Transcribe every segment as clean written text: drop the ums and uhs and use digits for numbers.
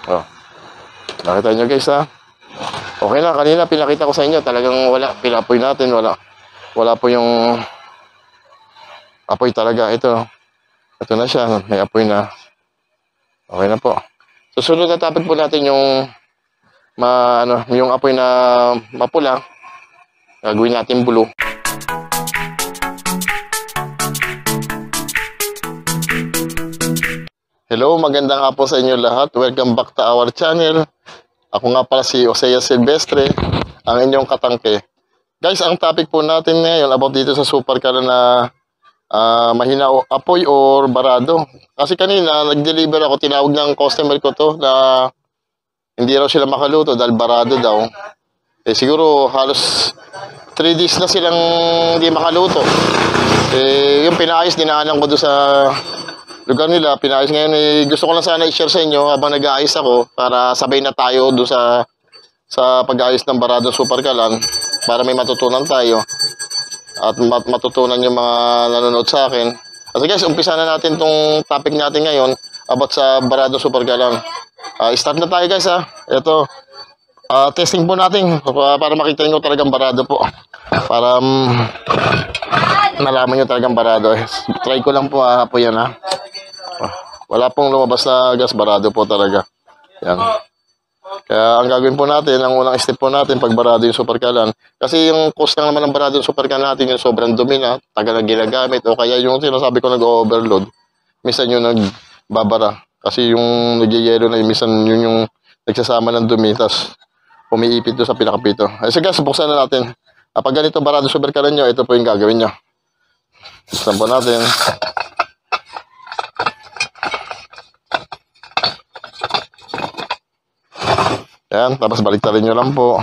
Oh, nakita nyo guys ha. Okay na, kanina pinakita ko sa inyo, talagang wala, pinapoy natin, wala po yung apoy talaga. Ito na siya, may apoy na. Okay na po. Susunod na topic po natin yung yung apoy na mapula. Gagawin natin blue. Hello, magandang hapon sa inyo lahat. Welcome back to our channel. Ako nga pala si Osea Silvestre, ang inyong katangke. Guys, ang topic po natin ngayon about dito sa super car na mahina o apoy or barado. Kasi kanina, nag-deliver ako, tinawag ng customer ko to na hindi raw sila makaluto dahil barado daw. Siguro halos 3 days na silang hindi makaluto. Yung pinaayos, dinaanan ko doon sa lugar nila, pinaayos ngayon. Gusto ko lang sana i-share sa inyo habang nag-aayos ako para sabay na tayo doon sa pag-aayos ng barado super kalan para may matutunan tayo at matutunan yung mga nanonood sa akin. Kasi guys, umpisa na natin tong topic natin ngayon about sa barado super kalan. Start na tayo guys ha. Ito, testing po natin para makita nyo talagang barado po. Para nalaman nyo talagang barado. Try ko lang po po yan ha. Wala pong lumabas na gas, barado po talaga. Yan. Kaya ang gagawin po natin, ang unang step po natin pag barado yung super kalan. Kasi yung cost lang naman ng barado yung super kalan natin, yung sobrang dumi na, tagal na ginagamit, o kaya yung sinasabi ko nag-overload, minsan yung nagbabara. Kasi yung nagyayelo na, minsan yun yung nagsasama ng dumi, tapos umiipit doon sa pinakapito. So guys, buksan na natin. Pag ganito barado super kalan nyo, ito po yung gagawin nyo. Buksan po natin. Ayan, tapos baliktarin nyo lang po.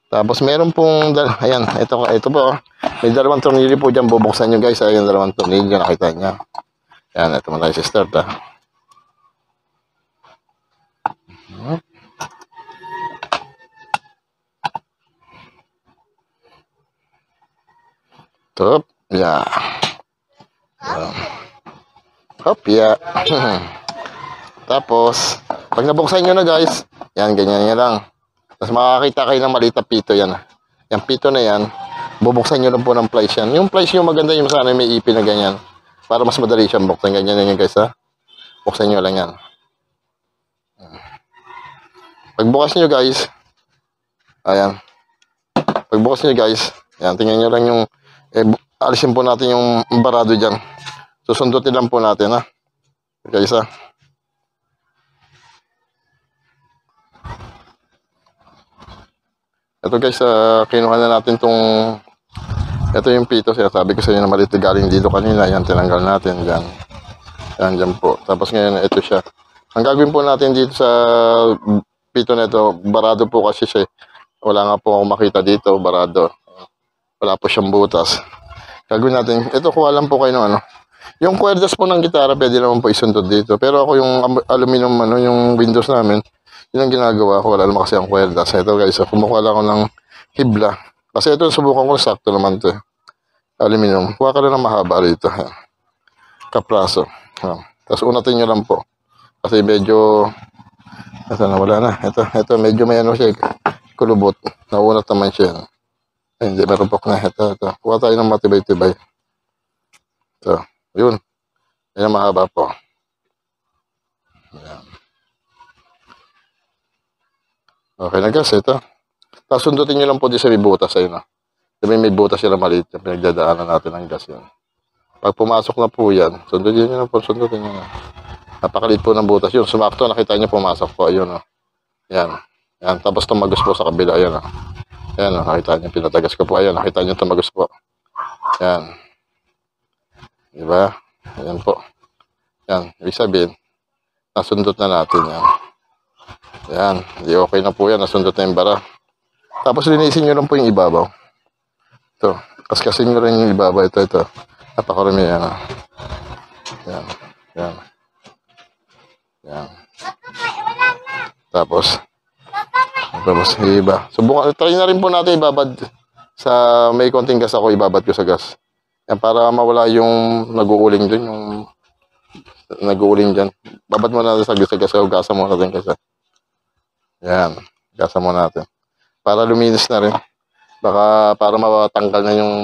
Tapos meron pong, ayan, ito po. May dalawang tornilyo po dyan, bubuksan nyo guys. Ayan, dalawang tornilyo, nakita nyo. Ayan, ito mo tayo si start ha. Top, yeah. Hop, yeah. Tapos, pag nabuksan nyo na guys, yan, ganyan nyo lang. Tapos makakita kayo ng maliit na pito yan. Yung pito na yan, bubuksan nyo lang po ng plies yan. Yung plies nyo maganda yung sana may ipin na ganyan. Para mas madali siyang buksan. Ganyan yun guys ha. Buksan nyo lang yan. Pagbukas nyo guys, ayan. Pagbukas nyo guys, ayan, tingnan nyo lang yung, alisin po natin yung barado dyan. Susundutin lang po natin ha. Guys ha. Ito guys, kinuha na natin ito yung pito, sabi ko sa inyo na maliit galing dito kanina, yan, tinanggal natin, dyan. Yan, dyan po. Tapos ngayon, ito siya. Ang gagawin po natin dito sa pito na ito, barado po kasi siya. Wala nga po akong makita dito, barado. Wala po siyang butas. Gagawin natin, ito kuha lang po kayo ng ano. Yung kwerdas po ng gitara, pwede naman po isundot dito. Pero ako yung aluminum, yung windows namin, yun ang ginagawa ko, wala naman kasi ang kwerdas. Ito guys, kumukuha lang ako ng hibla. Kasi ito, subukan ko, sakto naman ito. Aluminum. Kuha ka lang ng mahaba rito. Kapraso. Tapos unatin nyo lang po. Kasi medyo, ito na, wala na. Ito, medyo may ano siya, kulubot. Naunat naman siya. Ay, hindi, marupok na. Ito. Kuha tayo ng matibay-tibay. Ito, yun. Yan ang mahaba po. Ayan. Okay na guys, ito. Tapos sundutin nyo lang po di sa may butas ayun. Sabi may butas sila maliit. Pinagdadaanan natin ng gas yun. Pag pumasok na po yan, sundutin nyo lang po, sundutin nyo na. Napakaliit po ng butas yun. Sumakto, nakita nyo pumasok po. Ayun o. Yan. Yan. Tapos tumagos po sa kabila. Ayun o. Yan o. Nakita nyo. Pinatagas ko po. Ayun. Nakita nyo tumagos po. Yan. Diba? Ayan po. Yan. Ibig sabihin, nasundot na natin yan. Yan, di okay na po yan. Nasundot na yung bara. Tapos linisin nyo lang po yung ibabaw. Ito, kaskasin nyo rin yung ibabaw. Ito. Napakarami yan. Yan. Tapos iba. Subukan, try na rin po natin ibabad sa may konting gas ako, ibabad ko sa gas. Yan, para mawala yung nag-uuling dun, yung nag-uuling dyan. Babad mo natin sa gas, hugasan mo natin kasi. Yan. Gasa mo natin. Para luminis na rin. Baka para matanggal na yung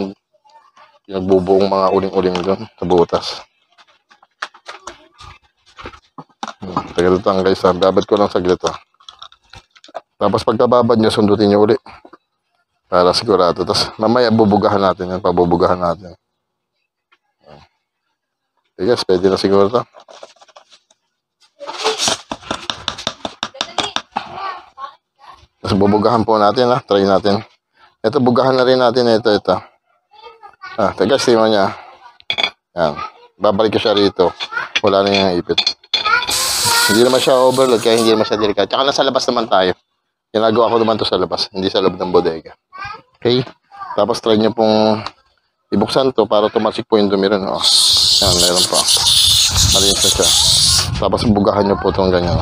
nagbubuong mga uling-uling doon sa butas. Tagal ito ang guys. Babad ko lang saglit. Tapos pagkababad nyo, sundutin nyo uli. Para sigurado. Tapos mamaya bubugahan natin yan. Pabubugahan natin. Okay guys, pwede na siguro ito. Tapos bubugahan po natin ha. Try natin. Ito, bugahan na rin natin. Ito. Guys, tingnan niya. Yan. Babalik ko siya rito. Wala na yung ipit. Hindi naman siya overload, kaya hindi naman siya delikado. Tsaka nasa labas naman tayo. Ginagawa ko naman to sa labas, hindi sa loob ng bodega. Okay? Tapos try nyo pong ibuksan to para tumasik po yung dumi rin. Yan, meron pa. Malinis na siya. Tapos bugahan nyo po itong ganyan.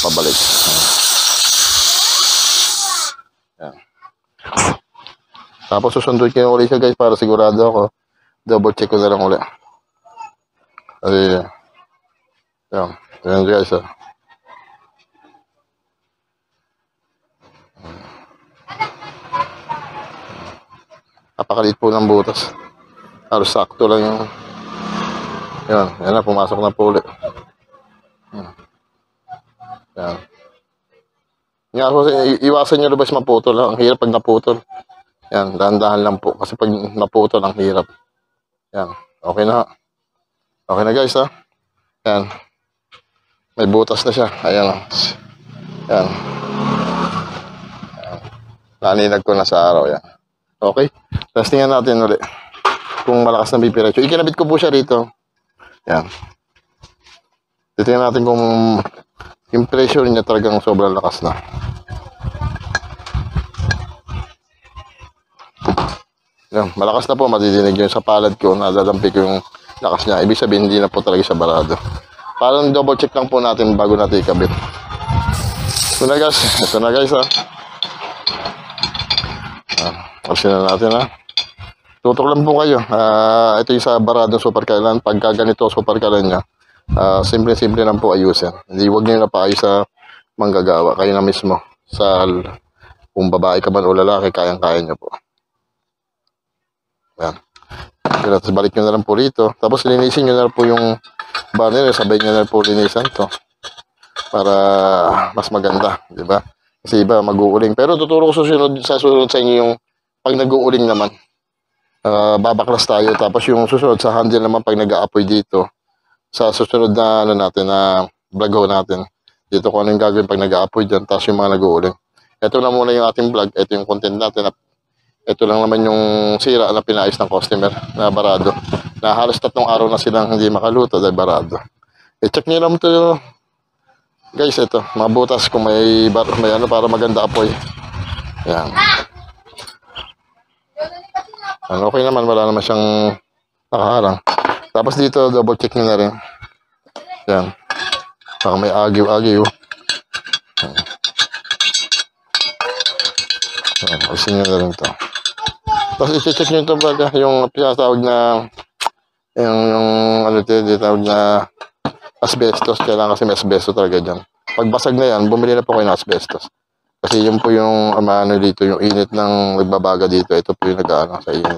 Pabalik. Yan. Tapos susunduin ko ulit siya guys para sigurado ako. Double check ko na lang ulit. Ay, yan. Yan guys. Napakaliit po ng butas. Halos sakto lang yung yan na, pumasok na po ulit. Yan. Iwasan nyo labas maputol. Ang hirap pag naputol. Yan, dahan-dahan lang po. Kasi pag naputol, ang hirap. Yan, okay na. Okay na guys ha. Yan. May butas na siya. Ayan. Yan. Naninag ko na sa araw. Yan. Okay. Testingan natin ulit. Kung malakas na bipiretso. Ikinabit ko po siya rito. Yan. Titingnan natin kung yung pressure niya talagang sobrang lakas na. Yan. Malakas na po. Madidinig yun sa palad ko. Nadalampi ko yung lakas niya. Ibig sabihin hindi na po talaga siya barado. Parang double check lang po natin bago natin ikabit. Ito na guys. Ito na guys ha. Kasi na natin ha. Tutok lang po kayo. Ito yung sa baradong super kailan. Pagka ganito super kailan niya, simple-simple lang po ayusin. Hindi huwag nyo na paayos sa manggagawa. Kayo na mismo. Kung babae ka man o lalaki, kayang-kaya nyo po. Yan. Tapos balik nyo na lang po rito. Tapos linisin nyo na lang po yung burner. Sabay nyo na lang po linisan to. Para mas maganda. Diba? Kasi iba mag-uuling. Pero tuturo ko susunod sa inyo yung pag nag-uuling naman, babaklas tayo. Tapos yung susunod sa handle naman pag nag-aapoy dito, sa susunod na natin, na vlog natin. Dito kung ano yung gagawin pag nag-aapoy dyan, tapos yung mga nag-uuling. Ito na muna yung ating vlog. Ito yung content natin. Ito lang naman yung sira na pinayos ng customer na barado. Na halos 3 araw na silang hindi makaluto dahil barado. I-check nyo lang ito. Guys, ito. Mga butas kung may ano para maganda apoy. Yan. Okay naman, wala naman siyang nakaharang. Tapos dito, double check nyo na rin. Yan. Baka may agiw-agiw. Yan, alisin nyo na rin ito. Tapos i-check nyo ito ba, yung pinatawag na yung ano ito, tawag na asbestos. Kailangan kasi may asbestos talaga dyan. Pag basag na yan, bumili na po kayo ng asbestos. Kasi yun po yung ano dito, yung init ng nagbabaga dito. Ito po yung nag-ano sa init.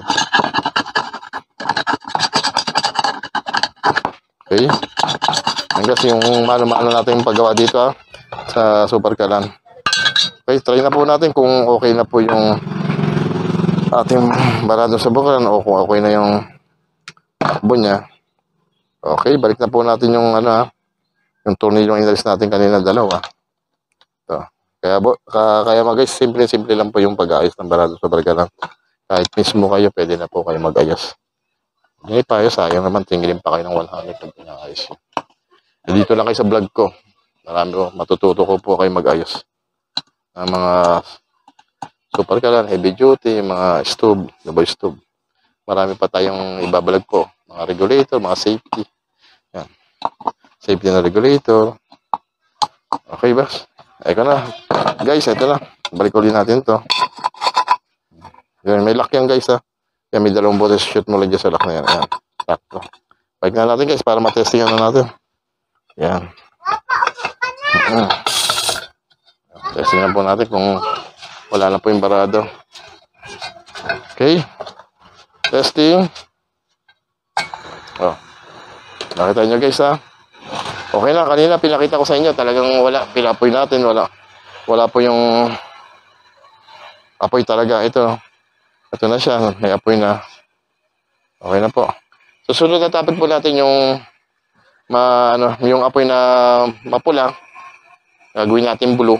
Okay. Hanggang yung mano-mano natin yung paggawa dito sa super kalan. Okay, try na po natin kung okay na po yung ating barado sa bukalan o kung okay na yung takbo niya. Okay, balik na po natin yung yung tornilyo yung inalis natin kanina dalawa. Ito. Kaya guys, simple lang po yung pag-aayos ng barado sa bargalan. Kahit mismo kayo, pwede na po kayo mag-ayos. Hindi pa sayang naman, tingilin pa kayo ng 100 pag pinaayos. Dito lang kayo sa vlog ko. Marami po, matututo ko po kayo mag-ayos. Ng mga super kalan, heavy duty, mga stove, double stove. Marami pa tayong ibabalag po. Mga regulator, mga safety. Yan. Safety na regulator. Okay ba? Eko na. Guys, ito na. Balik ulit natin to. Yan, may lock yan guys Yan, may 2 butas. Shoot mo lang dyan sa lock na yan. Ayan. Lock to. Balik na natin guys para matestingan na natin. Yan. Testing lang po natin kung wala na po yung barado. Okay. Testing. Oh. Nakita nyo guys ha. Okay na, kanina pinakita ko sa inyo. Talagang wala. Pinapoy natin. Wala po yung apoy talaga. Ito na siya. May apoy na. Okay na po. Susunod na topic po natin yung yung apoy na mapula. Gagawin natin blue.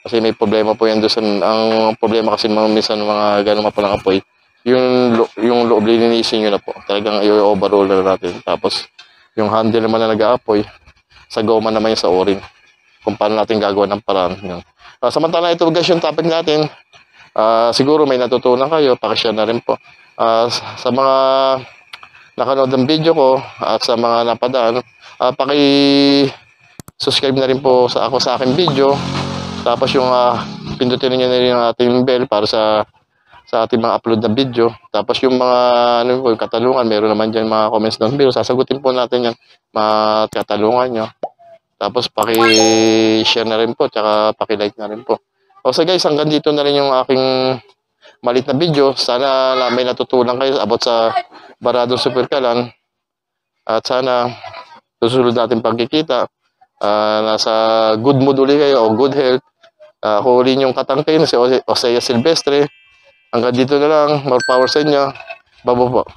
Kasi may problema po yan doon sa, ang problema kasi minsan mga gano'ng mapulang apoy, yung loob lilinisin nyo na po. Talagang i-overall na natin. Tapos, yung handle naman na nag-aapoy, sa goma naman yung sa o-ring. Kung paano natin gagawa ng paraan. Samantala ito guys yung topic natin. Siguro may natutunan kayo, pakishare na rin po. Sa mga nakanood ng video ko at sa mga napadaan, paki-subscribe na rin po sa aking video. Tapos yung pindutin niyo na rin ang ating bell para sa ating mga upload na video. Tapos yung mga yung katanungan, meron naman dyan mga comments down below. Sasagutin po natin yan, mga katanungan nyo. Tapos paki-share na rin po, tsaka paki-like na rin po. So guys, hanggang dito na rin yung aking malit na video. Sana may natutunan kayo about sa Baradong Superkalan. At sana susunod natin pagkikita. Nasa good mood ulit kayo o good health. Ako rin yung katangkay na si Osea Silvestre. Hanggang dito na lang. More power sa inyo. Babo po.